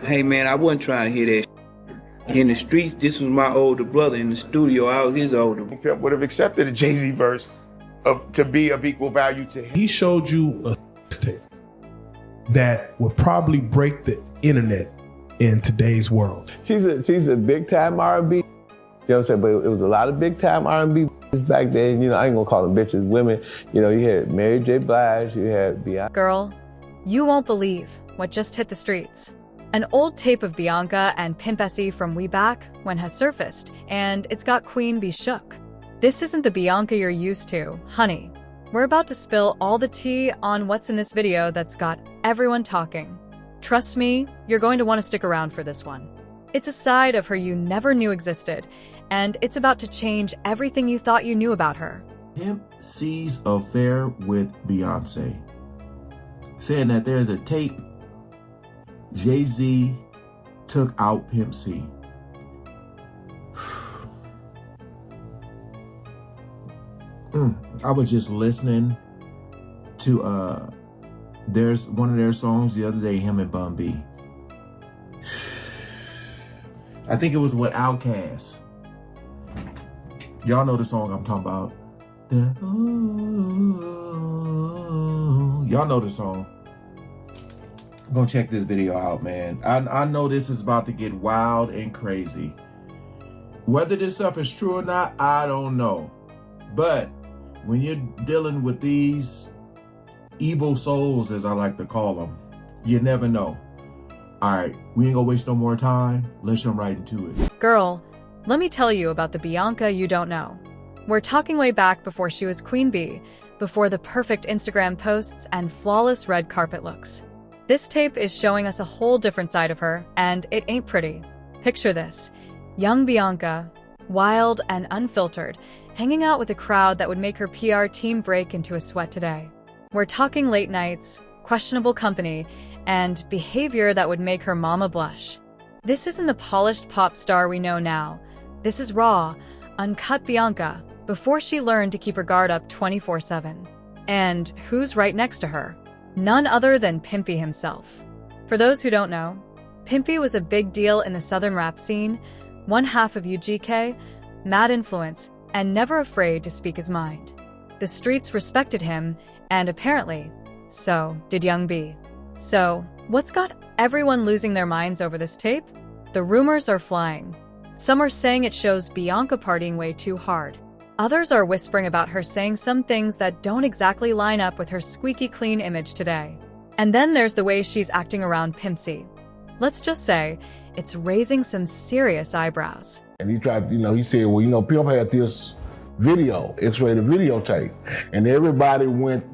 Hey man, I wasn't trying to hear that. In the streets, this was my older brother. In the studio, I was his older. Pimp would have accepted a Jay-Z verse to be of equal value to him. He showed you a tape that would probably break the internet in today's world. She's a big time R&B. You know what I'm saying? But it was a lot of big time R&B back then. You know, I ain't gonna call them bitches women. You know, you had Mary J. Blige, you had Beyonce. Girl, you won't believe what just hit the streets. An old tape of Beyoncé and Pimp C from way back when has surfaced, and it's got Queen Bee shook. This isn't the Beyoncé you're used to, honey. We're about to spill all the tea on what's in this video that's got everyone talking. Trust me, you're going to want to stick around for this one. It's a side of her you never knew existed, and it's about to change everything you thought you knew about her. Pimp C's affair with Beyonce, saying that there's a tape Jay-Z took out Pimp C. I was just listening to there's one of their songs the other day, him and Bun B. I think it was with Outkast. Y'all know the song I'm talking about. Y'all know the song. Go check this video out, man. I know this is about to get wild and crazy. Whether this stuff is true or not, I don't know. But when you're dealing with these evil souls, as I like to call them, you never know. All right, we ain't gonna waste no more time. Let's jump right into it. Girl, let me tell you about the Beyoncé you don't know. We're talking way back before she was Queen Bee, before the perfect Instagram posts and flawless red carpet looks. This tape is showing us a whole different side of her, and it ain't pretty. Picture this: young Beyoncé, wild and unfiltered, hanging out with a crowd that would make her PR team break into a sweat today. We're talking late nights, questionable company, and behavior that would make her mama blush. This isn't the polished pop star we know now. This is raw, uncut Beyoncé, before she learned to keep her guard up 24/7. And who's right next to her? None other than Pimpy himself. For those who don't know, Pimpy was a big deal in the southern rap scene, one half of UGK, mad influence, and never afraid to speak his mind. The streets respected him, and apparently, so did Young B. So, what's got everyone losing their minds over this tape? The rumors are flying. Some are saying it shows Beyoncé partying way too hard. Others are whispering about her saying some things that don't exactly line up with her squeaky clean image today. And then there's the way she's acting around Pimp C. Let's just say, it's raising some serious eyebrows. And he tried, he said, well, Pimp had this video, X-rated videotape, and everybody went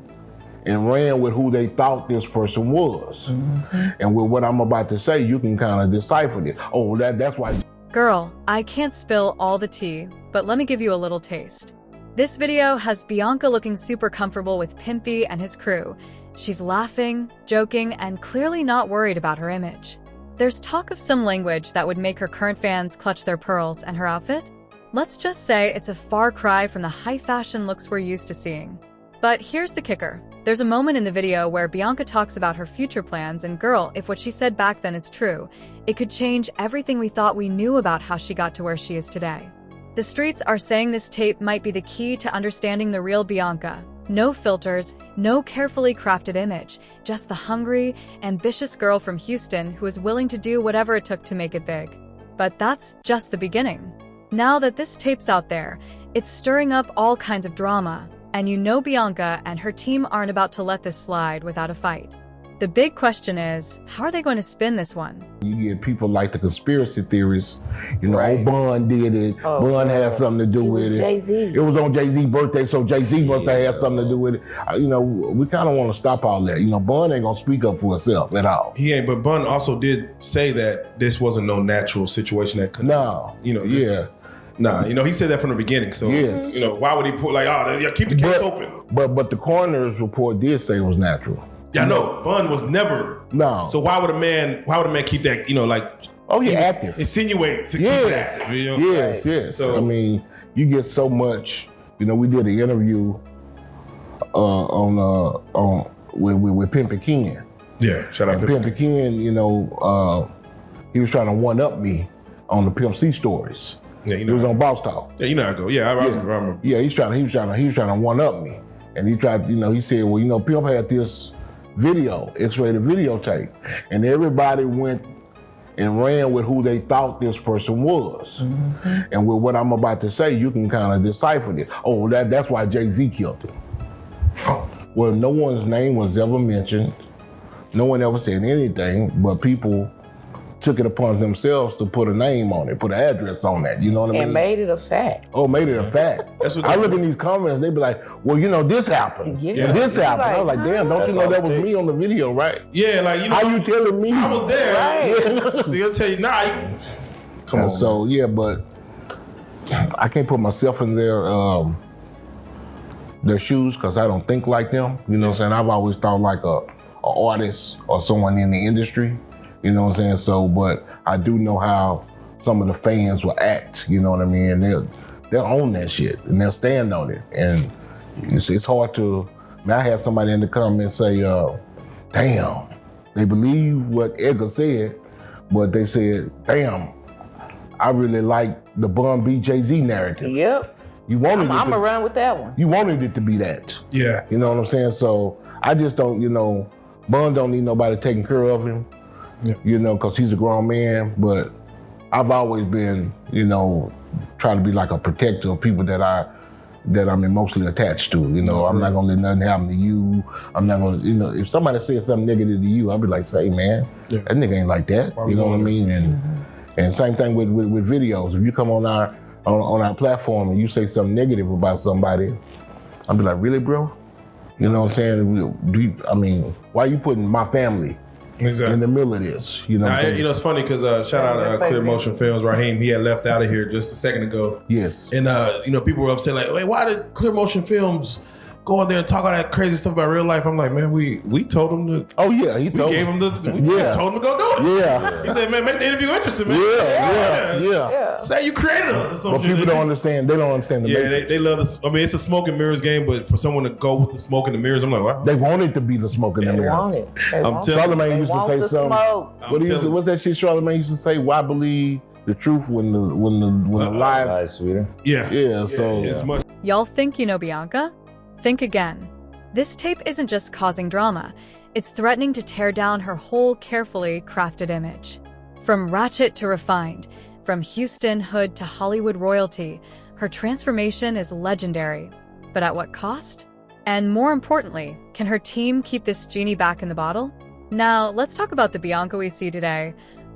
and ran with who they thought this person was. Mm-hmm. And with what I'm about to say, you can kind of decipher it. Oh, that's why. Girl, I can't spill all the tea, but let me give you a little taste. This video has Beyoncé looking super comfortable with Pimpy and his crew. She's laughing, joking, and clearly not worried about her image. There's talk of some language that would make her current fans clutch their pearls and her outfit. Let's just say it's a far cry from the high fashion looks we're used to seeing. But here's the kicker. There's a moment in the video where Beyoncé talks about her future plans, and girl, if what she said back then is true, it could change everything we thought we knew about how she got to where she is today. The streets are saying this tape might be the key to understanding the real Beyoncé. No filters, no carefully crafted image, just the hungry, ambitious girl from Houston who is willing to do whatever it took to make it big. But that's just the beginning. Now that this tape's out there, it's stirring up all kinds of drama. And you know Beyoncé and her team aren't about to let this slide without a fight. The big question is, how are they going to spin this one? You get people like the conspiracy theorists, right. Bun did it, Bun had something to do with it. Jay-Z. It was on Jay-Z's birthday, so Jay-Z must have had something to do with it. We kind of want to stop all that. Bun ain't gonna speak up for herself at all. He ain't, but Bun also did say that this wasn't no natural situation that could. No. Nah, he said that from the beginning. So, yes. Why would he put keep the case open? But the coroner's report did say it was natural. Yeah, no, Bun was never. No. So why would a man keep that, active. Insinuate to keep it active, Yes. So, you get so much, we did an interview with Pimp Ken. Yeah, shout out Pimp Ken, he was trying to one-up me on the Pimp C stories. Yeah, you It know. was on Boss Talk. Yeah, you know how I go. Yeah, I remember. Yeah, he was trying to one-up me. And he tried, he said, well, Pimp had this video, X-rated videotape, and everybody went and ran with who they thought this person was. And with what I'm about to say, you can kind of decipher it. Oh, that's why Jay-Z killed him. Well, no one's name was ever mentioned. No one ever said anything, but people took it upon themselves to put a name on it, put an address on that, you know what I mean? And made it a fact. Oh, made it a fact. That's what I look in these comments, they be like, well, this happened. Yeah. And this happened. I was Like, like, damn, don't you know that was me on the video, right? Yeah, like, How you telling me? I was there. Right. They'll tell you, nah. Come on. So, yeah, but I can't put myself in their shoes because I don't think like them. You know what I'm saying? I've always thought like a artist or someone in the industry. You know what I'm saying? So, but I do know how some of the fans will act. You know what I mean? They'll own that shit and they'll stand on it. And it's hard to. I had somebody in the comments say, "Damn, they believe what Edgar said, but they said, damn, I really like the Bun B Jay-Z narrative." Yep. You wanted I'm gonna run with that one. You wanted it to be that. Yeah. You know what I'm saying? So I just don't. Bun don't need nobody taking care of him. Yeah. Because he's a grown man. But I've always been, trying to be like a protector of people that I'm emotionally attached to. I'm not gonna let nothing happen to you. I'm not gonna, if somebody says something negative to you, I'll be like, say, man, that nigga ain't like that. You know what I mean? And same thing with videos. If you come on our platform and you say something negative about somebody, I'll be like, really, bro? You know what I'm saying? Why are you putting my family in the middle of this? It's funny because shout out to Clear Motion Films, Raheem. He had left out of here just a second ago. Yes. And people were upset, like, wait, why did Clear Motion Films go out there and talk all that crazy stuff about real life? I'm like, man, we told him to. Oh yeah, we told him to go do it. Yeah. He said, man, make the interview interesting, man. Yeah. Say you created us or something. But people don't understand. They don't understand the message. They love this. It's a smoke and mirrors game, but for someone to go with the smoke and the mirrors, I'm like, wow. They want it to be the smoke and the mirrors. Charlamagne used to say something. What's that shit Charlamagne used to say? Why believe the truth when the lie is sweeter? Yeah. So it's much. Y'all think you know Bianca? Think again. This tape isn't just causing drama, it's threatening to tear down her whole carefully crafted image. From ratchet to refined, from Houston hood to Hollywood royalty, her transformation is legendary. But at what cost? And more importantly, can her team keep this genie back in the bottle? Now, let's talk about the Bianca we see today.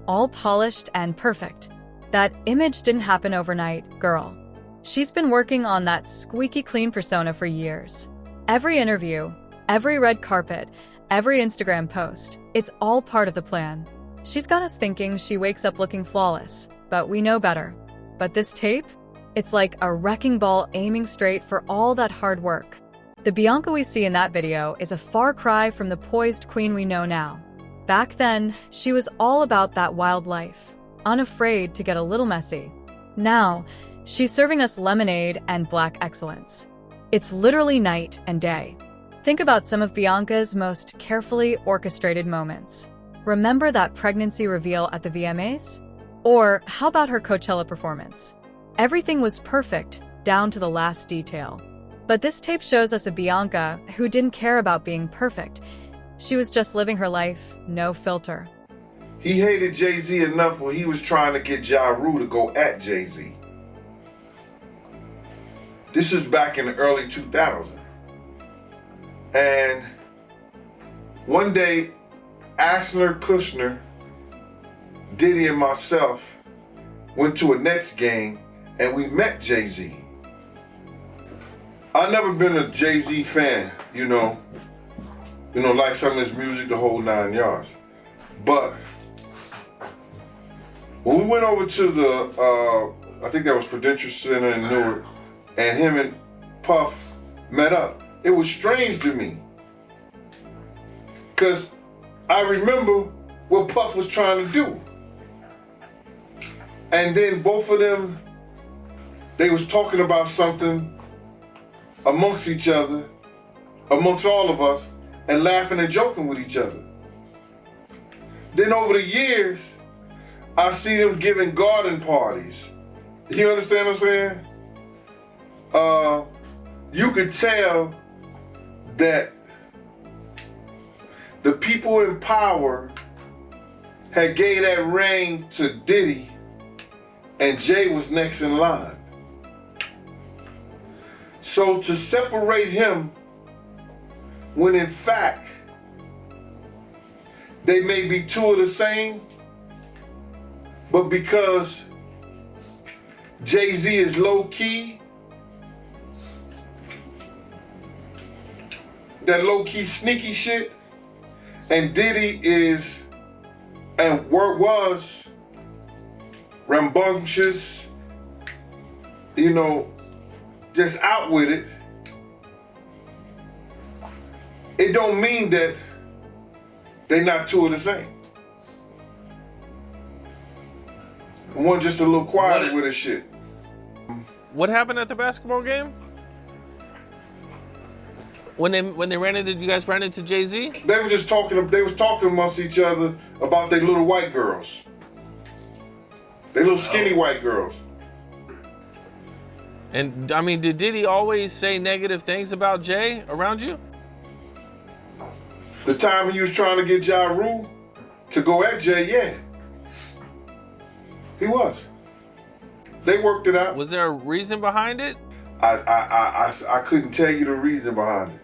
All polished and perfect. That image didn't happen overnight, girl. She's been working on that squeaky clean persona for years. Every interview, every red carpet, every Instagram post, it's all part of the plan. She's got us thinking she wakes up looking flawless, but we know better. But this tape? It's like a wrecking ball aiming straight for all that hard work. The Bianca we see in that video is a far cry from the poised queen we know now. Back then, she was all about that wild life, unafraid to get a little messy. Now, she's serving us lemonade and black excellence. It's literally night and day. Think about some of Bianca's most carefully orchestrated moments. Remember that pregnancy reveal at the VMAs? Or how about her Coachella performance? Everything was perfect, down to the last detail. But this tape shows us a Bianca who didn't care about being perfect. She was just living her life, no filter. He hated Jay-Z enough when he was trying to get Ja Rule to go at Jay-Z. This is back in the early 2000s. And one day, Asler, Kushner, Diddy, and myself went to a Nets game and we met Jay-Z. I've never been a Jay-Z fan, like some of his music, the whole 9 yards. But when we went over to the, I think that was Prudential Center in Newark, and him and Puff met up, it was strange to me. Because I remember what Puff was trying to do. And then both of them, they was talking about something amongst each other, amongst all of us, and laughing and joking with each other. Then over the years, I see them giving garden parties. You understand what I'm saying? You could tell that the people in power had gave that ring to Diddy, and Jay was next in line. So to separate him, when in fact they may be two of the same, but because Jay-Z is low-key, that low-key sneaky shit, and Diddy is and was rambunctious, you know, just out with it. It don't mean that they not two of the same. One just a little quieter with his shit. What happened at the basketball game? When they ran into, you guys ran into Jay-Z? They was just talking. They was talking amongst each other about their little white girls. They little skinny white girls. And I mean, did Diddy always say negative things about Jay around you? The time he was trying to get Ja Rule to go at Jay, yeah. He was. They worked it out. Was there a reason behind it? I couldn't tell you the reason behind it.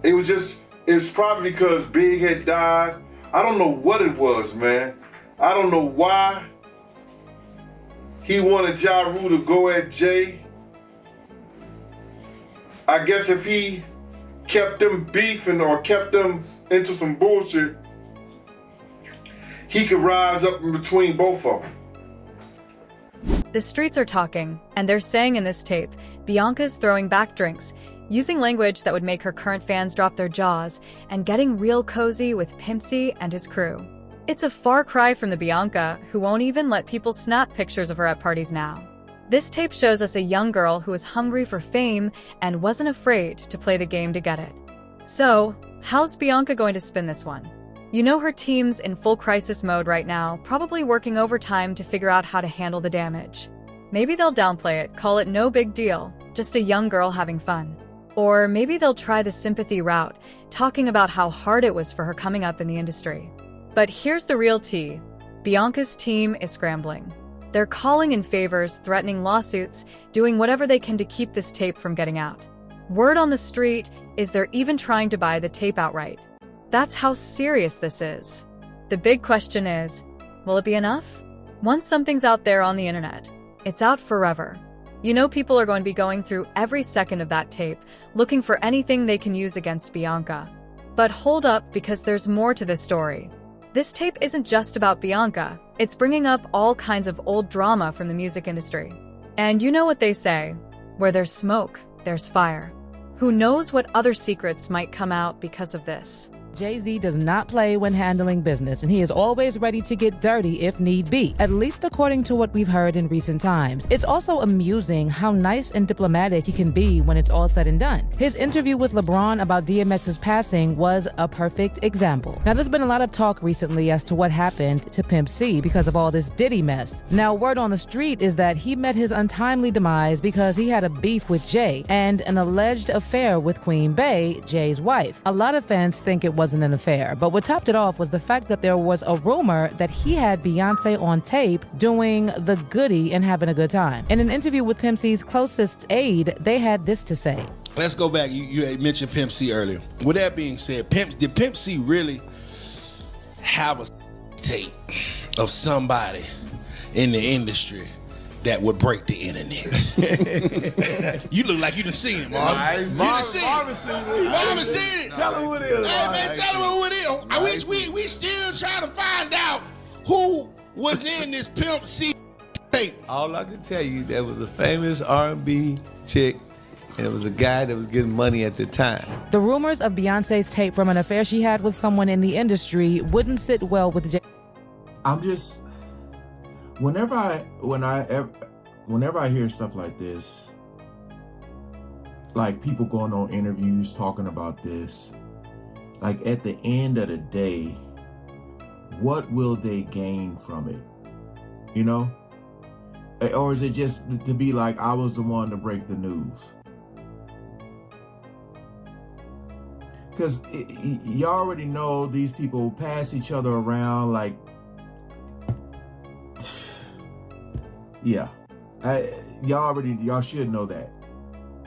It was probably because Big had died. I don't know what it was, man. I don't know why he wanted Ja Rule to go at Jay. I guess if he kept them beefing or kept them into some bullshit, he could rise up in between both of them. The streets are talking, and they're saying in this tape, Bianca's throwing back drinks, using language that would make her current fans drop their jaws, and getting real cozy with Pimp C and his crew. It's a far cry from the Bianca, who won't even let people snap pictures of her at parties now. This tape shows us a young girl who was hungry for fame and wasn't afraid to play the game to get it. So, how's Bianca going to spin this one? You know her team's in full crisis mode right now, probably working overtime to figure out how to handle the damage. Maybe they'll downplay it, call it no big deal, just a young girl having fun. Or maybe they'll try the sympathy route, talking about how hard it was for her coming up in the industry. But here's the real tea. Bianca's team is scrambling. They're calling in favors, threatening lawsuits, doing whatever they can to keep this tape from getting out. Word on the street is they're even trying to buy the tape outright. That's how serious this is. The big question is, will it be enough? Once something's out there on the internet, it's out forever. You know people are going to be going through every second of that tape, looking for anything they can use against Bianca. But hold up, because there's more to this story. This tape isn't just about Bianca, it's bringing up all kinds of old drama from the music industry. And you know what they say, where there's smoke, there's fire. Who knows what other secrets might come out because of this? Jay-Z does not play when handling business, and he is always ready to get dirty if need be, at least according to what we've heard in recent times. It's also amusing how nice and diplomatic he can be when it's all said and done. His interview with LeBron about DMX's passing was a perfect example. Now, there's been a lot of talk recently as to what happened to Pimp C because of all this Diddy mess. Now, word on the street is that he met his untimely demise because he had a beef with Jay and an alleged affair with Queen Bey, Jay's wife. A lot of fans think it wasn't an affair, but what topped it off was the fact that there was a rumor that he had Beyonce on tape doing the goodie and having a good time. In an interview with Pimp C's closest aide, they had this to say. Let's go back. You had mentioned Pimp C earlier. With that being said, did Pimp C really have a tape of somebody in the industry that would break the internet? You look like you done seen it, Marvin. You done seen it. Marvin seen it. Tell him who it is. Hey, man, tell him who it is. I wish we still trying to find out who was in this Pimp C tape. All I can tell you, there was a famous R&B chick, and it was a guy that was getting money at the time. The rumors of Beyonce's tape from an affair she had with someone in the industry wouldn't sit well with Jay. I'm just, whenever I hear stuff like this, like people going on interviews talking about this, like at the end of the day, what will they gain from it? you know? Or is it just to be like, I was the one to break the news? Because you already know these people pass each other around like, yeah. Y'all should know that.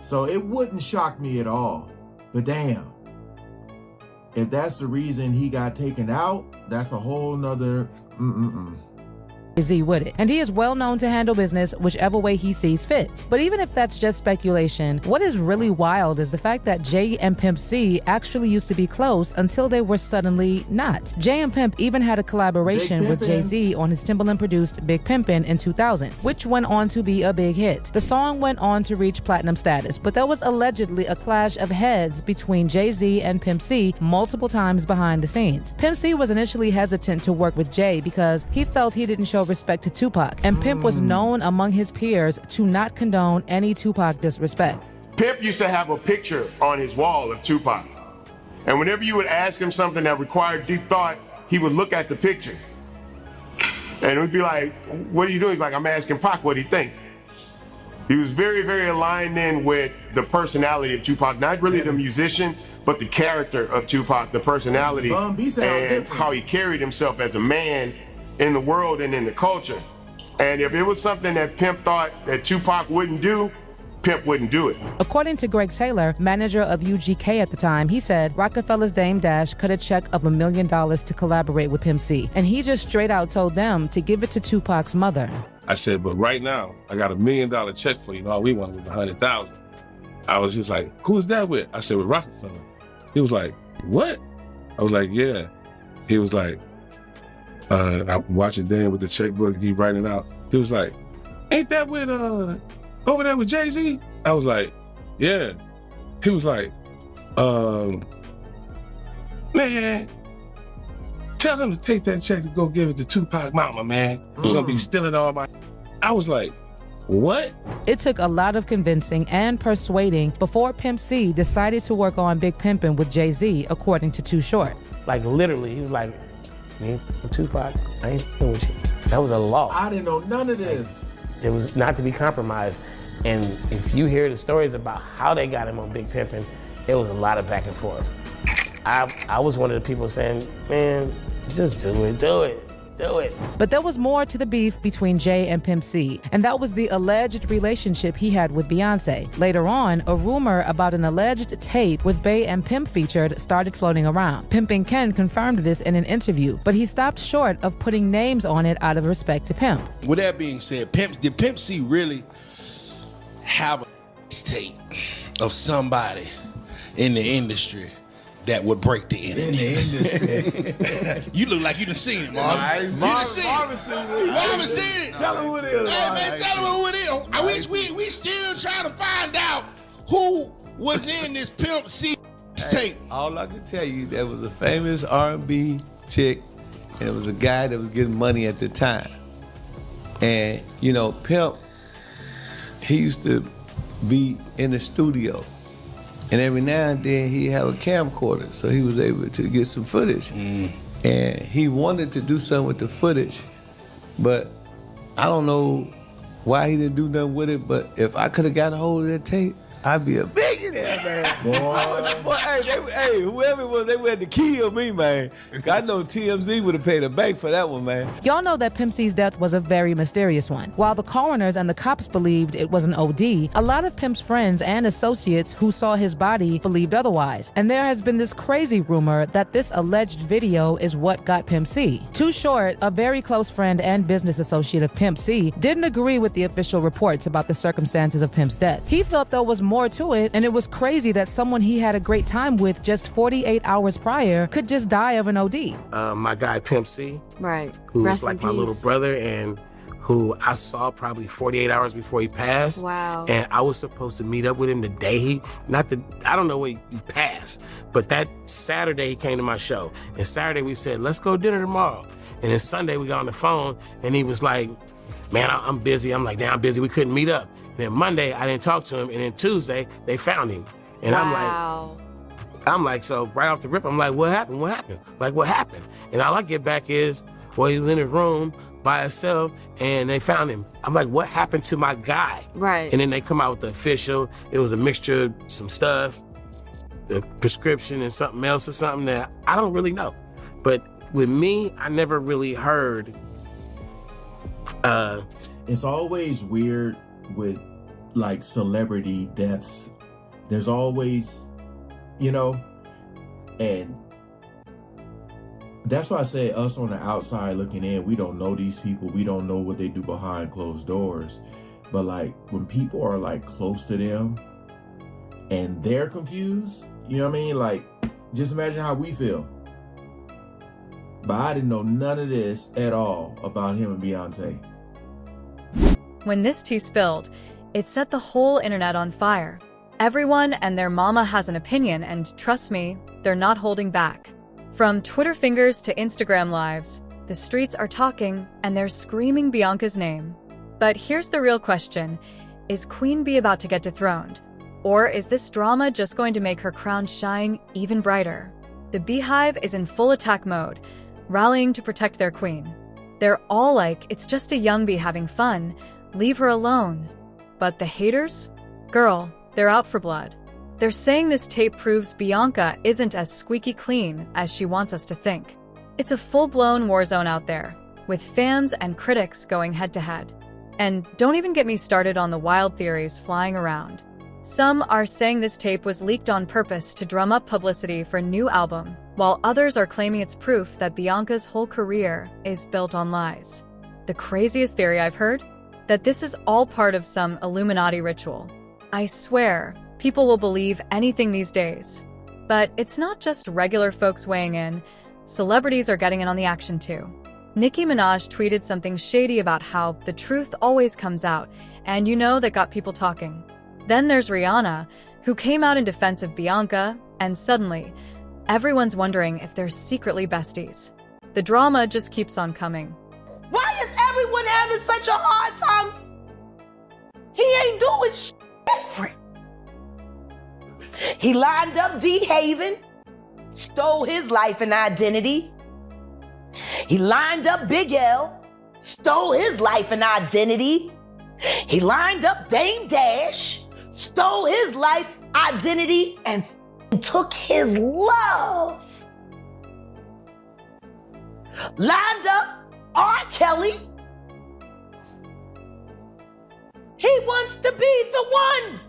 So it wouldn't shock me at all. But damn, if that's the reason he got taken out, that's a whole nother Jay-Z with it. And he is well known to handle business whichever way he sees fit. But even if that's just speculation, what is really wild is the fact that Jay and Pimp C actually used to be close until they were suddenly not. Jay and Pimp even had a collaboration with Jay-Z on his Timbaland-produced Big Pimpin' in 2000, which went on to be a big hit. The song went on to reach platinum status, but there was allegedly a clash of heads between Jay-Z and Pimp C multiple times behind the scenes. Pimp C was initially hesitant to work with Jay because he felt he didn't show respect to Tupac, and Pimp was known among his peers to not condone any Tupac disrespect. Pimp used to have a picture on his wall of Tupac. And whenever you would ask him something that required deep thought, he would look at the picture. And it would be like, what are you doing? He's like, I'm asking Pac what he think. He was very, very aligned in with the personality of Tupac, not really the musician, but the character of Tupac, the personality, and how he carried himself as a man in the world and in the culture. And if it was something that Pimp thought that Tupac wouldn't do, Pimp wouldn't do it. According to Greg Taylor, manager of UGK at the time, he said Rockefeller's Dame Dash cut a check of $1 million to collaborate with Pimp C, and he just straight out told them to give it to Tupac's mother. I said, but right now, I got $1 million check for you. All we wanted was 100,000. I was just like, who's that with? I said, with Rockefeller. He was like, what? I was like, yeah. He was like, I'm watching Dan with the checkbook, he writing it out. He was like, ain't that with, over there with Jay-Z? I was like, yeah. He was like, man, tell him to take that check to go give it to Tupac mama, man. He's gonna be stealing all my... I was like, what? It took a lot of convincing and persuading before Pimp C decided to work on Big Pimpin' with Jay-Z, according to Too Short. Like literally, he was like, me and Tupac, I ain't f***ing with you. That was a law. I didn't know none of this. It was not to be compromised. And if you hear the stories about how they got him on Big Pimpin', it was a lot of back and forth. I was one of the people saying, man, just do it, do it. Do it. But there was more to the beef between Jay and Pimp C, and that was the alleged relationship he had with Beyonce. Later on, a rumor about an alleged tape with Bey and Pimp featured started floating around. Pimpin' Ken confirmed this in an interview, but he stopped short of putting names on it out of respect to Pimp. With that being said, did Pimp C really have a tape of somebody in the industry that would break the internet? You look like you done seen it, Marvin. You done seen it. Marvin seen it. Tell him who it is. Hey, man, tell him who it is. We still trying to find out who was in this Pimp C tape. All I can tell you, there was a famous R&B chick, and it was a guy that was getting money at the time. And, you know, Pimp, he used to be in the studio. And every now and then he'd have a camcorder, so he was able to get some footage. And he wanted to do something with the footage, but I don't know why he didn't do nothing with it, but if I could have got a hold of that tape, I'd be a billionaire, man. Boy, hey, whoever it was, they had to kill me, man. I know TMZ would have paid a bank for that one, man. Y'all know that Pimp C's death was a very mysterious one. While the coroners and the cops believed it was an OD, a lot of Pimp's friends and associates who saw his body believed otherwise. And there has been this crazy rumor that this alleged video is what got Pimp C. Too Short, a very close friend and business associate of Pimp C, didn't agree with the official reports about the circumstances of Pimp's death. He felt there was more to it, and it was crazy that someone he had a great time with just 48 hours prior could just die of an OD. My guy Pimp C, right, who's like my little brother, and who I saw probably 48 hours before he passed. Wow. And I was supposed to meet up with him the day I don't know when he passed, but that Saturday he came to my show. And Saturday we said, let's go dinner tomorrow. And then Sunday we got on the phone and he was like, man, I'm busy. I'm like, damn, I'm busy. We couldn't meet up. And then Monday I didn't talk to him. And then Tuesday they found him. And I'm like, so right off the rip, I'm like, what happened? What happened? Like, what happened? And all I get back is, Well, he was in his room by himself and they found him. I'm like, what happened to my guy? Right. And then they come out with the official. It was a mixture of some stuff, the prescription and something else or something that I don't really know. But with me, I never really heard. It's always weird with like celebrity deaths. There's always, you know, and that's why I say us on the outside looking in, we don't know these people. We don't know what they do behind closed doors. But like when people are like close to them and they're confused, you know what I mean? Like, just imagine how we feel. But I didn't know none of this at all about him and Beyonce. When this tea spilled, it set the whole internet on fire. Everyone and their mama has an opinion, and trust me, they're not holding back. From Twitter fingers to Instagram lives, the streets are talking and they're screaming Bianca's name. But here's the real question. Is Queen Bee about to get dethroned? Or is this drama just going to make her crown shine even brighter? The Beehive is in full attack mode, rallying to protect their queen. They're all like, it's just a young bee having fun, leave her alone. But the haters? Girl, they're out for blood. They're saying this tape proves Bianca isn't as squeaky clean as she wants us to think. It's a full-blown war zone out there, with fans and critics going head-to-head. And don't even get me started on the wild theories flying around. Some are saying this tape was leaked on purpose to drum up publicity for a new album, while others are claiming it's proof that Bianca's whole career is built on lies. The craziest theory I've heard? That this is all part of some Illuminati ritual. I swear, people will believe anything these days. But it's not just regular folks weighing in. Celebrities are getting in on the action too. Nicki Minaj tweeted something shady about how the truth always comes out, and you know that got people talking. Then there's Rihanna, who came out in defense of Bianca, and suddenly, everyone's wondering if they're secretly besties. The drama just keeps on coming. Why is everyone having such a hard time? He ain't doing shit different. He lined up D. Haven, stole his life and identity. He lined up Big L, stole his life and identity. He lined up Dame Dash, stole his life, identity, and took his love. Lined up R. Kelly. He wants to be the one.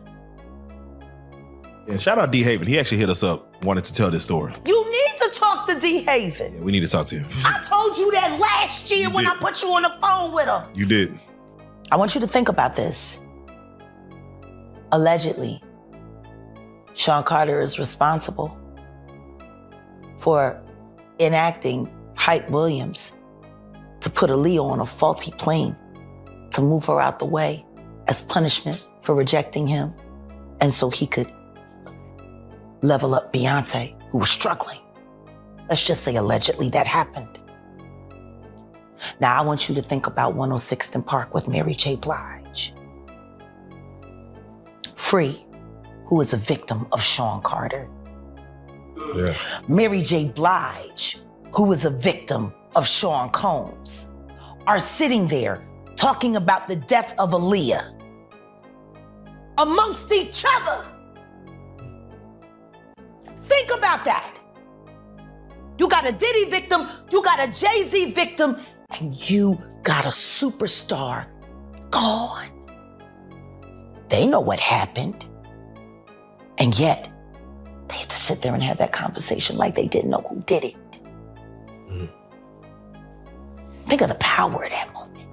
Yeah, shout out D. Haven. He actually hit us up, wanted to tell this story. You need to talk to D. Haven. Yeah, we need to talk to him. I told you that last year when I put you on the phone with him. You did. I want you to think about this. Allegedly, Sean Carter is responsible for enacting Hype Williams to put Aaliyah on a faulty plane to move her out the way as punishment for rejecting him, and so he could level up Beyonce, who was struggling. Let's just say allegedly that happened. Now I want you to think about 106th and Park with Mary J. Blige. Free, who is a victim of Sean Carter. Yeah. Mary J. Blige, who is a victim of Sean Combs, are sitting there talking about the death of Aaliyah amongst each other. Think about that. You got a Diddy victim, you got a Jay-Z victim, and you got a superstar gone. They know what happened. And yet, they had to sit there and have that conversation like they didn't know who did it. Think of the power of that moment.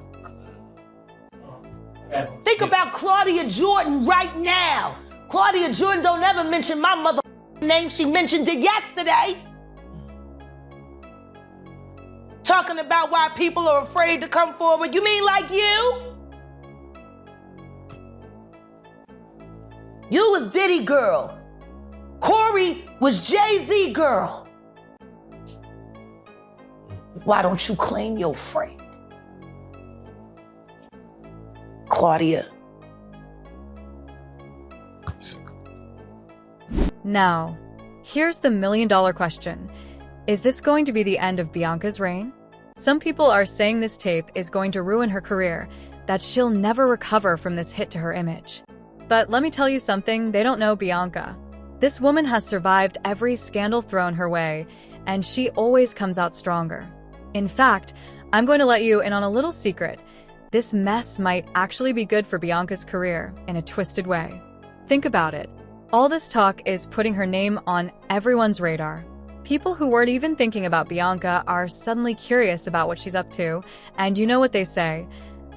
Think about Claudia Jordan right now. Claudia Jordan don't ever mention my mother name. She mentioned it yesterday. Talking about why people are afraid to come forward. You mean like you? You was Diddy girl. Corey was Jay-Z girl. Why don't you claim your friend? Claudia. Now, here's the million-dollar question. Is this going to be the end of Bianca's reign? Some people are saying this tape is going to ruin her career, that she'll never recover from this hit to her image. But let me tell you something they don't know Bianca. This woman has survived every scandal thrown her way, and she always comes out stronger. In fact, I'm going to let you in on a little secret. This mess might actually be good for Bianca's career in a twisted way. Think about it. All this talk is putting her name on everyone's radar. People who weren't even thinking about Bianca are suddenly curious about what she's up to, and you know what they say,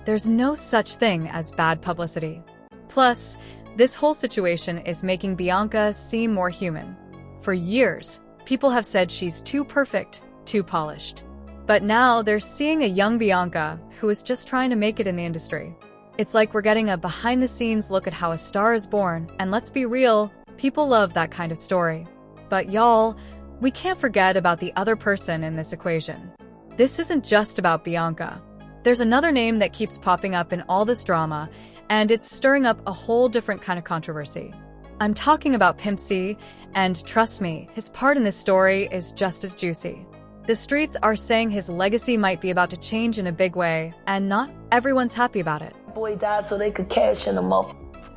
there's no such thing as bad publicity. Plus, this whole situation is making Bianca seem more human. For years, people have said she's too perfect, too polished. But now they're seeing a young Bianca who is just trying to make it in the industry. It's like we're getting a behind-the-scenes look at how a star is born, and let's be real, people love that kind of story. But y'all, we can't forget about the other person in this equation. This isn't just about Bianca. There's another name that keeps popping up in all this drama, and it's stirring up a whole different kind of controversy. I'm talking about Pimp C, and trust me, his part in this story is just as juicy. The streets are saying his legacy might be about to change in a big way, and not everyone's happy about it. Boy died so they could cash in a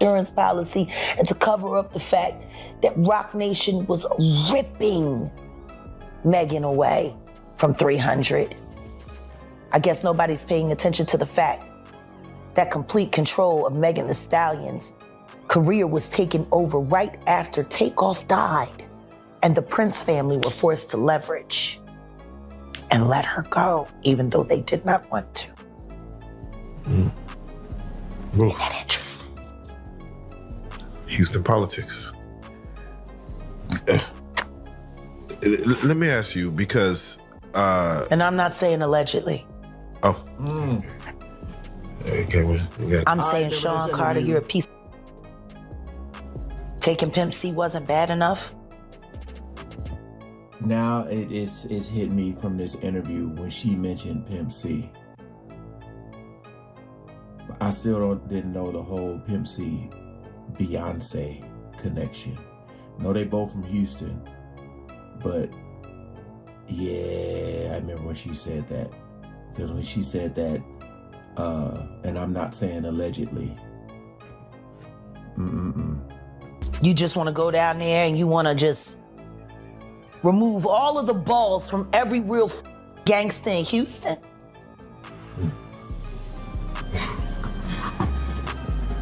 insurance policy and to cover up the fact that Roc Nation was ripping Megan away from 300. I guess nobody's paying attention to the fact that complete control of Megan Thee Stallion's career was taken over right after Takeoff died, and the Prince family were forced to leverage and let her go, even though they did not want to. Isn't that interesting? Houston politics. Let me ask you, because... and I'm not saying allegedly. Oh. Okay, I'm saying, Sean Carter, you're a piece. Taking Pimp C wasn't bad enough? Now it's hit me from this interview when she mentioned Pimp C. I still didn't know the whole Pimp C Beyonce connection. No, they both from Houston, but yeah, I remember when she said that. Because when she said that, and I'm not saying allegedly. You just want to go down there and you want to just remove all of the balls from every real gangster in Houston?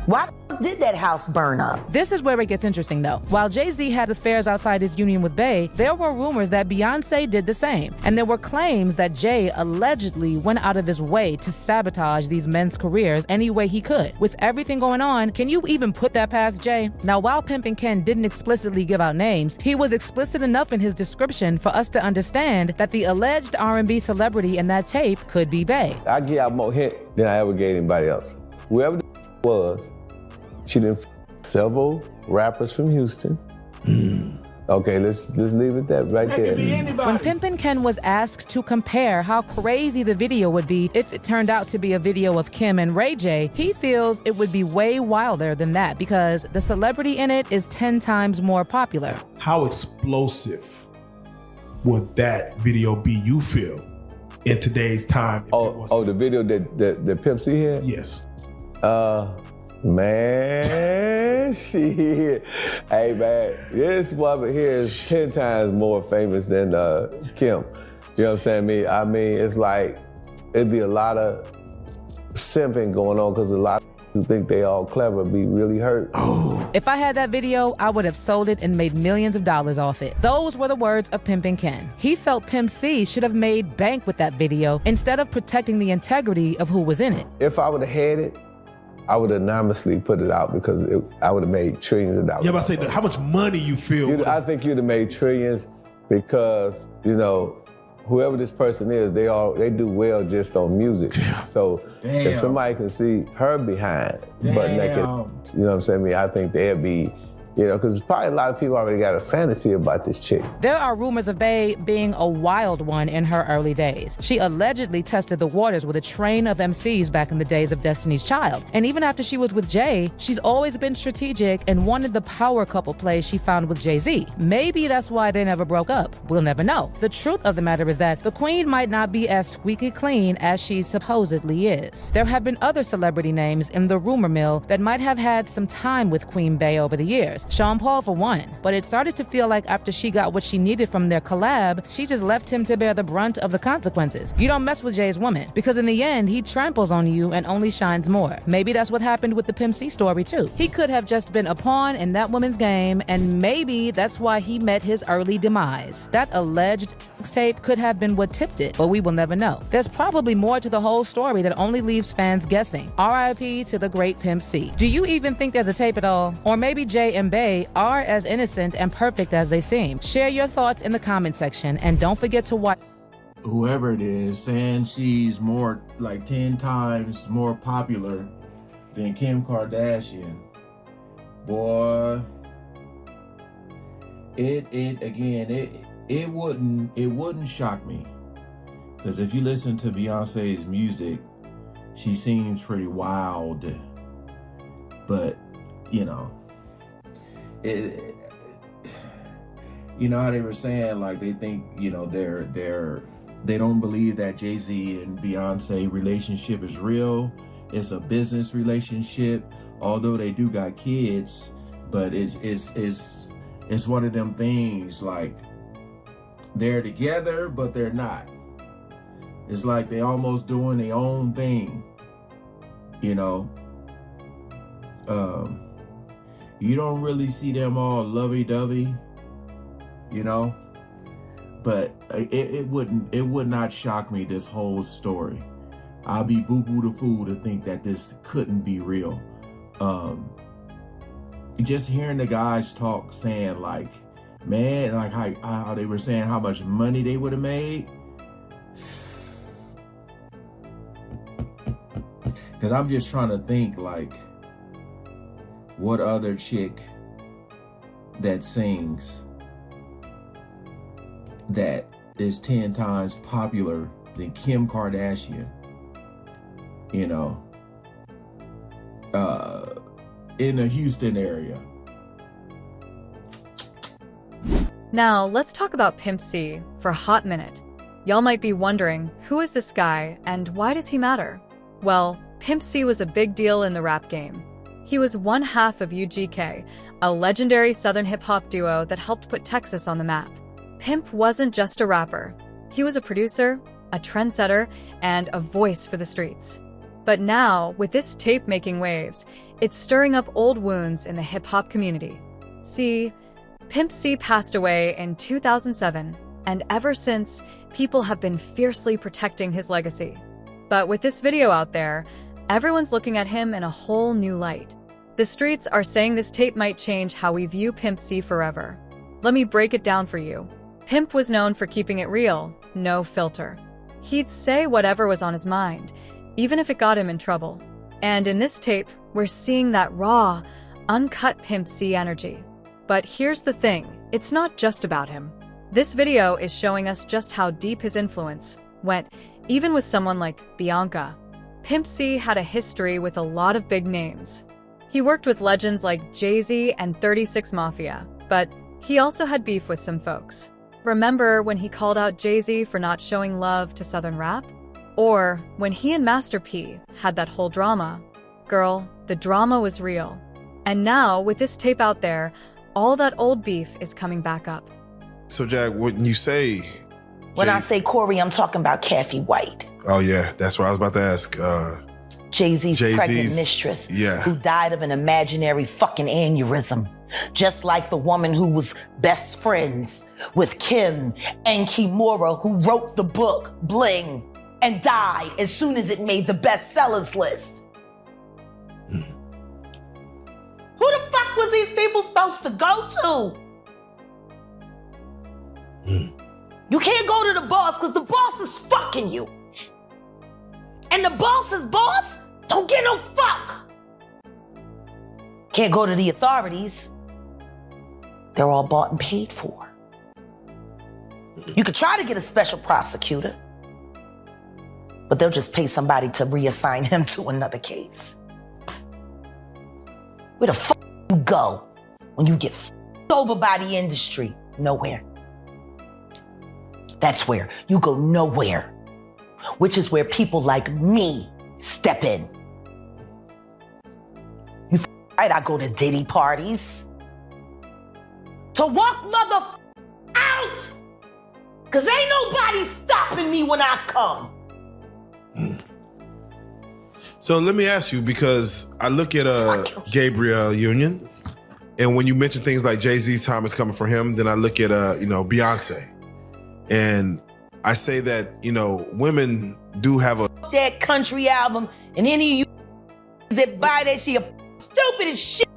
Why did that house burn up? This is where it gets interesting, though. While Jay-Z had affairs outside his union with Bey, there were rumors that Beyonce did the same. And there were claims that Jay allegedly went out of his way to sabotage these men's careers any way he could. With everything going on, can you even put that past Jay? Now, while Pimpin' Ken didn't explicitly give out names, he was explicit enough in his description for us to understand that the alleged R&B celebrity in that tape could be Bey. I give out more hit than I ever gave anybody else. Whoever the was, she done several rappers from Houston. Okay, let's leave it that right there. When Pimpin' Ken was asked to compare how crazy the video would be if it turned out to be a video of Kim and Ray J, he feels it would be way wilder than that because the celebrity in it is 10 times more popular. How explosive would that video be, you feel, in today's time? The video that Pimp C had? Yes. Man, shit. Hey, man, this woman here is 10 times more famous than Kim. You know what I'm saying? I mean, it's like, it'd be a lot of simping going on because a lot of who think they all clever be really hurt. If I had that video, I would have sold it and made millions of dollars off it. Those were the words of Pimpin' Ken. He felt Pimp C should have made bank with that video instead of protecting the integrity of who was in it. If I would have had it, I would anonymously put it out because I would have made trillions of dollars. Yeah, but I say, how much money you feel? I think you'd have made trillions because, you know, whoever this person is, they do well just on music. So if somebody can see her behind butt naked, you know what I'm saying? I think they'd be You know, because probably a lot of people already got a fantasy about this chick. There are rumors of Bey being a wild one in her early days. She allegedly tested the waters with a train of MCs back in the days of Destiny's Child. And even after she was with Jay, she's always been strategic and wanted the power couple play she found with Jay-Z. Maybe that's why they never broke up. We'll never know. The truth of the matter is that the queen might not be as squeaky clean as she supposedly is. There have been other celebrity names in the rumor mill that might have had some time with Queen Bey over the years. Sean Paul for one. But it started to feel like after she got what she needed from their collab, she just left him to bear the brunt of the consequences. You don't mess with Jay's woman, because in the end, he tramples on you and only shines more. Maybe that's what happened with the Pimp C story too. He could have just been a pawn in that woman's game, and maybe that's why he met his early demise. That alleged tape could have been what tipped it, but we will never know. There's probably more to the whole story that only leaves fans guessing. R.I.P. to the great Pimp C. Do you even think there's a tape at all? Or maybe Jay and Bey are as innocent and perfect as they seem? Share your thoughts in the comment section, and don't forget to watch. Whoever it is saying she's more, like 10 times more popular than Kim Kardashian. Boy, it wouldn't shock me. Because if you listen to Beyonce's music, she seems pretty wild. But, you know, you know how they were saying, like, they think, you know, they don't believe that Jay-Z and Beyonce relationship is real. It's a business relationship, although they do got kids, but it's one of them things, like, they're together, but they're not. It's like they almost doing their own thing, you know. You don't really see them all lovey-dovey, you know. But it would not shock me, this whole story. I'll be boo-boo the fool to think that this couldn't be real. Just hearing the guys talk, saying like, man, like how they were saying how much money they would have made. Because I'm just trying to think, like, what other chick that sings that is 10 times popular than Kim Kardashian, you know, in the Houston area. Now, let's talk about Pimp C for a hot minute. Y'all might be wondering, who is this guy and why does he matter? Well, Pimp C was a big deal in the rap game. He was one half of UGK, a legendary Southern hip-hop duo that helped put Texas on the map. Pimp wasn't just a rapper. He was a producer, a trendsetter, and a voice for the streets. But now, with this tape making waves, it's stirring up old wounds in the hip-hop community. See, Pimp C passed away in 2007, and ever since, people have been fiercely protecting his legacy. But with this video out there, everyone's looking at him in a whole new light. The streets are saying this tape might change how we view Pimp C forever. Let me break it down for you. Pimp was known for keeping it real, no filter. He'd say whatever was on his mind, even if it got him in trouble. And in this tape, we're seeing that raw, uncut Pimp C energy. But here's the thing, it's not just about him. This video is showing us just how deep his influence went, even with someone like Beyonce. Pimp C had a history with a lot of big names. He worked with legends like Jay-Z and 36 Mafia, but he also had beef with some folks. Remember when he called out Jay-Z for not showing love to Southern rap? Or when he and Master P had that whole drama? Girl, the drama was real. And now, with this tape out there, all that old beef is coming back up. So, Jack, when you say... When I say Corey, I'm talking about Kathy White. Oh, yeah, that's what I was about to ask. Jay-Z's pregnant mistress, who died of an imaginary fucking aneurysm. Just like the woman who was best friends with Kim and Kimura, who wrote the book Bling and died as soon as it made the bestsellers list. Who the fuck was these people supposed to go to? You can't go to the boss because the boss is fucking you. And the boss's boss don't get no fuck. Can't go to the authorities They're all bought and paid for. You could try to get a special prosecutor, but they'll just pay somebody to reassign him to another case. Where the fuck you go when you get over by the industry? Nowhere. That's where you go nowhere, which is where people like me step in. You right, I go to Diddy parties to walk motherfucker out, cause ain't nobody stopping me when I come. So let me ask you, because I look at Gabriel Union, and when you mention things like Jay-Z's time is coming for him, then I look at Beyonce, and I say that women do have a that country album, and any of you that buy that shit stupid as shit.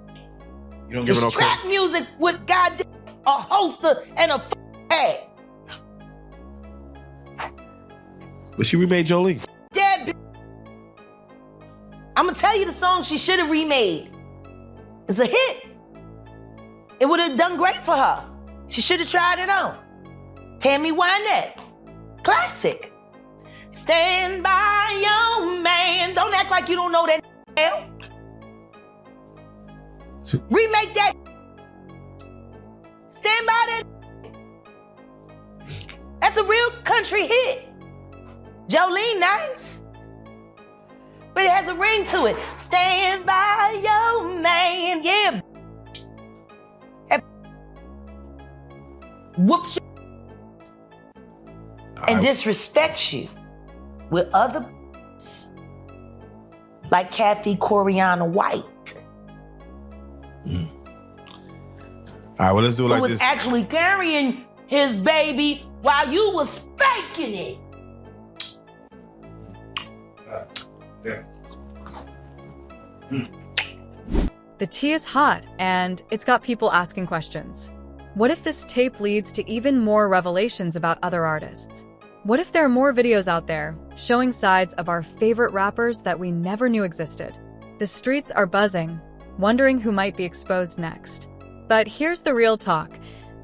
You don't give it no trap credit. music with goddamn a holster and a hat. But she remade Jolene. That bitch. I'm gonna tell you the song she should have remade. It's a hit. It would have done great for her. She should have tried it on. Tammy Wynette. Classic. Stand by your man. Don't act like you don't know that hell. Remake that. Stand by that. That's a real country hit. Jolene, nice. But it has a ring to it. Stand by your man. Yeah. Whoops. And disrespects you with other like Kathy Coriana White. All right, well, let's do it like who was this. actually carrying his baby while you was spanking it. The tea is hot, and it's got people asking questions. What if this tape leads to even more revelations about other artists? What if there are more videos out there showing sides of our favorite rappers that we never knew existed? The streets are buzzing, wondering who might be exposed next. But here's the real talk.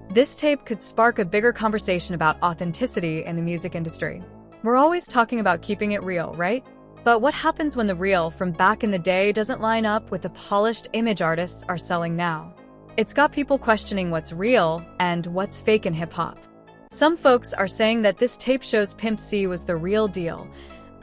This tape could spark a bigger conversation about authenticity in the music industry. We're always talking about keeping it real, right? But what happens when the real from back in the day doesn't line up with the polished image artists are selling now? It's got people questioning what's real and what's fake in hip-hop. Some folks are saying that this tape shows Pimp C was the real deal,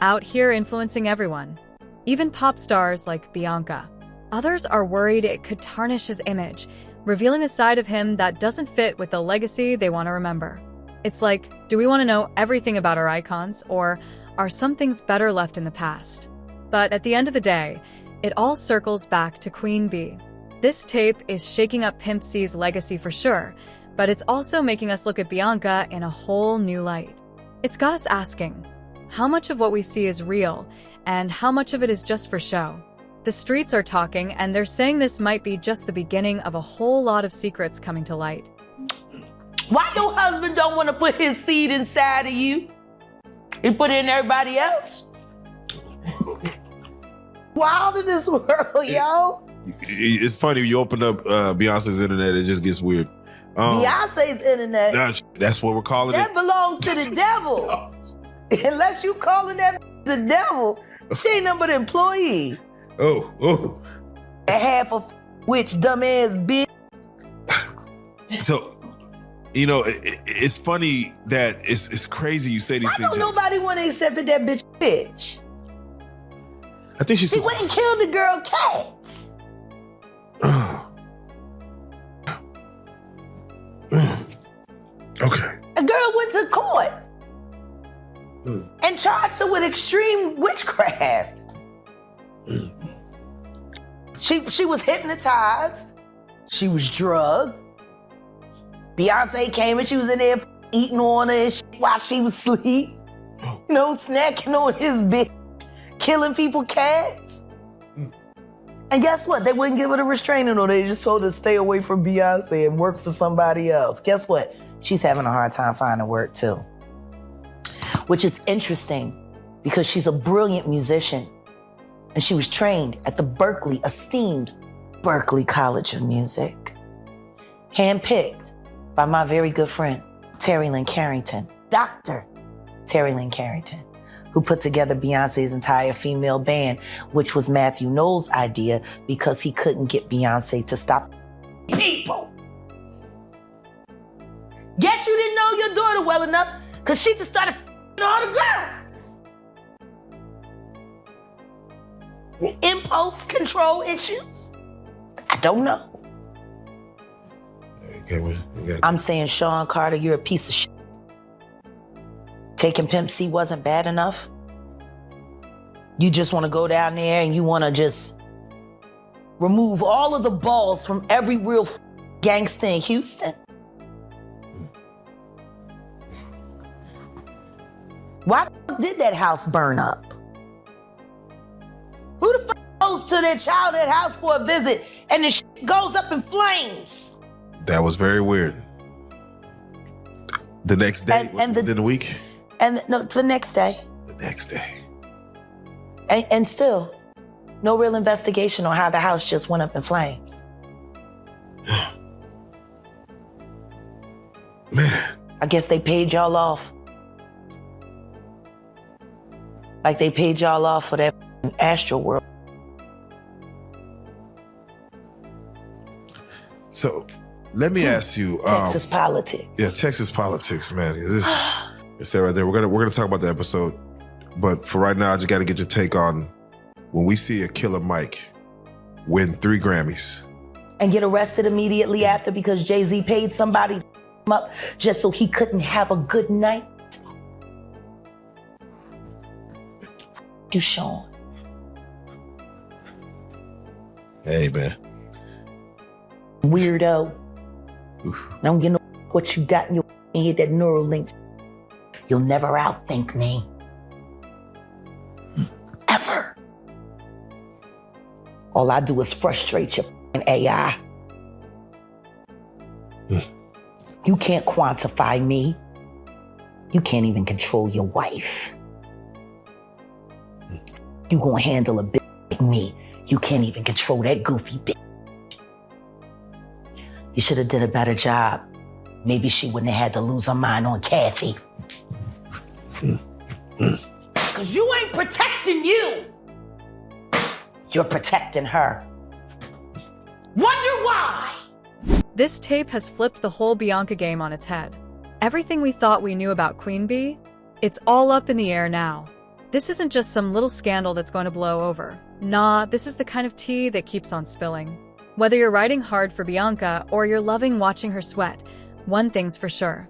out here influencing everyone, even pop stars like Bianca. Others are worried it could tarnish his image, revealing a side of him that doesn't fit with the legacy they want to remember. It's like, do we want to know everything about our icons, or are some things better left in the past? But at the end of the day, it all circles back to Queen Bee. This tape is shaking up Pimp C's legacy for sure, but it's also making us look at Bianca in a whole new light. It's got us asking, how much of what we see is real, and how much of it is just for show? The streets are talking, and they're saying this might be just the beginning of a whole lot of secrets coming to light. Why your husband don't want to put his seed inside of you? He put it in everybody else? Wild in this world, yo. It's funny, you open up Beyonce's internet, it just gets weird. Beyonce's internet. That's what we're calling That it. belongs to the devil. Unless you calling that the devil, she ain't nothing but an employee. Oh. And half of which dumbass bitch. So, it's funny that it's crazy you say these Why things. don't nobody want to accept that bitch? I think she's. She went and killed the girl cats. Okay. A girl went to court and charged her with extreme witchcraft. She was hypnotized. She was drugged. Beyonce came and she was in there eating on her and shit while she was asleep. Snacking on his bitch, killing people cats. And guess what? They wouldn't give her the restraining order. They just told her to stay away from Beyonce and work for somebody else. Guess what? She's having a hard time finding work too. Which is interesting because she's a brilliant musician and she was trained at the esteemed Berklee College of Music. handpicked by my very good friend, Terry Lynn Carrington, Dr. Terry Lynn Carrington, who put together Beyonce's entire female band, which was Matthew Knowles' idea because he couldn't get Beyonce to stop people. Guess you didn't know your daughter well enough because she just started all the girls. Impulse control issues? I don't know. I'm saying, Sean Carter, you're a piece of shit. Taking Pimp C wasn't bad enough. You just want to go down there and you want to just remove all of the balls from every real gangster in Houston. Why did that house burn up? Who the fuck goes to their childhood house for a visit and the shit goes up in flames? That was very weird. The next day, within the week? And no, the next day. The next day. And still, no real investigation on how the house just went up in flames. Man. I guess they paid y'all off. Like they paid y'all off for that Astro World. So, let me ask you. Texas politics. Yeah, Texas politics, man. It's that right there. We're gonna talk about the episode, but for right now, I just got to get your take on when we see a Killer Mike win 3 Grammys And get arrested immediately after because Jay-Z paid somebody to him up just so he couldn't have a good night. You, Sean. Hey, man. Weirdo. I don't get no what you got in your head, that Neuralink. You'll never outthink me. Ever. All I do is frustrate your AI. You can't quantify me. You can't even control your wife. You gonna handle a bitch like me. You can't even control that goofy bitch. You should have did a better job. Maybe she wouldn't have had to lose her mind on Kathy. Cause you ain't protecting you. You're protecting her. Wonder why? This tape has flipped the whole Bianca game on its head. Everything we thought we knew about Queen Bee, it's all up in the air now. This isn't just some little scandal that's going to blow over. Nah, this is the kind of tea that keeps on spilling. Whether you're riding hard for Bianca or you're loving watching her sweat, one thing's for sure.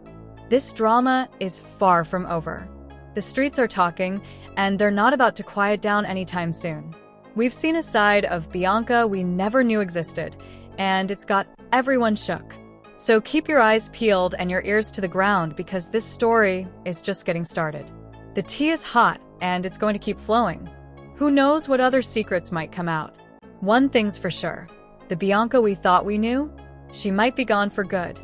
This drama is far from over. The streets are talking, and they're not about to quiet down anytime soon. We've seen a side of Bianca we never knew existed, and it's got everyone shook. So keep your eyes peeled and your ears to the ground because this story is just getting started. The tea is hot, and it's going to keep flowing. Who knows what other secrets might come out? One thing's for sure. The Bianca we thought we knew, she might be gone for good.